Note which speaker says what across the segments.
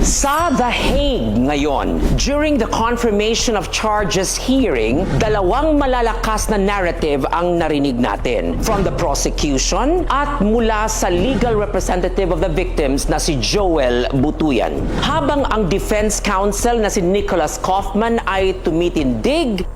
Speaker 1: Sa The Hague ngayon, during the confirmation of charges hearing, dalawang malalakas na narrative ang narinig natin. From the prosecution at mula sa legal representative of the victims na si Joel Butuyan. Habang ang defense counsel na si Nicholas Kaufman ay tumitindig,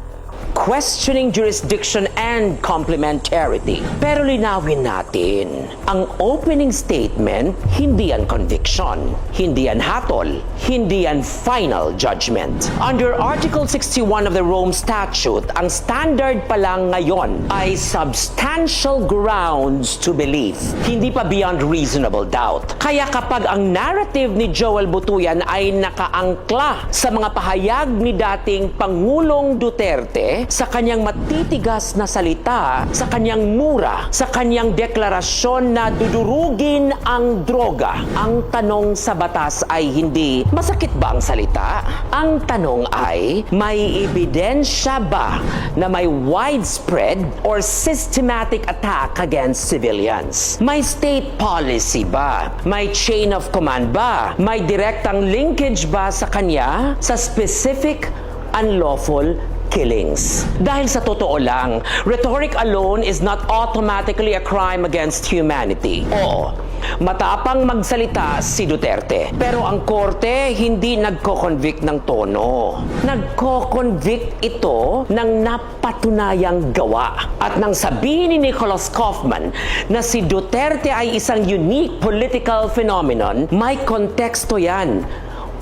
Speaker 1: questioning jurisdiction and complementarity. Pero linawin natin, ang opening statement, hindi yan conviction, hindi yan hatol, hindi yan final judgment. Under Article 61 of the Rome Statute, ang standard pa lang ngayon ay substantial grounds to believe, hindi pa beyond reasonable doubt. Kaya kapag ang narrative ni Joel Butuyan ay nakaangkla sa mga pahayag ni dating Pangulong Duterte, sa kanyang matitigas na salita, sa kanyang mura, sa kanyang deklarasyon na dudurugin ang droga. Ang tanong sa batas ay hindi, masakit ba ang salita? Ang tanong ay, may ebidensya ba na may widespread or systematic attack against civilians? May state policy ba? May chain of command ba? May direktang linkage ba sa kanya sa specific unlawful killings? Dahil sa totoo lang, rhetoric alone is not automatically a crime against humanity. Oo, matapang magsalita si Duterte. Pero ang korte hindi nagko-convict ng tono. Nagko-convict ito ng napatunayang gawa. At nang sabihin ni Nicholas Kaufman na si Duterte ay isang unique political phenomenon, may konteksto yan.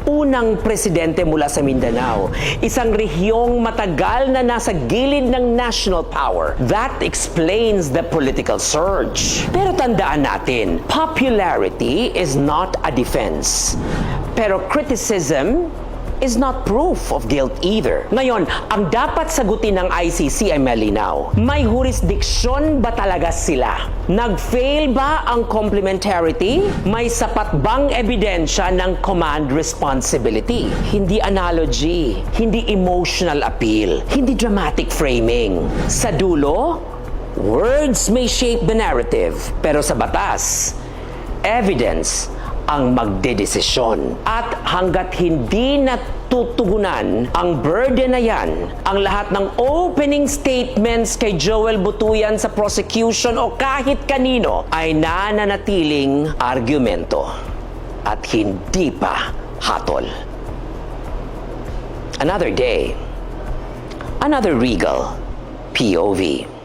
Speaker 1: Unang presidente mula sa Mindanao, isang rehiyong matagal na nasa gilid ng national power. That explains the political surge. Pero tandaan natin, popularity is not a defense. Pero criticism is not proof of guilt either. Ngayon, ang dapat sagutin ng ICC ay malinaw. May jurisdiction ba talaga sila? Nag-fail ba ang complementarity? May sapat bang ebidensya ng command responsibility? Hindi analogy, hindi emotional appeal, hindi dramatic framing. Sa dulo, words may shape the narrative, pero sa batas, evidence ang magdedesisyon. At hanggat hindi natutugunan ang burden na yan, ang lahat ng opening statements kay Joel Butuyan sa prosecution o kahit kanino ay nananatiling argumento at hindi pa hatol. Another day, another Regal POV.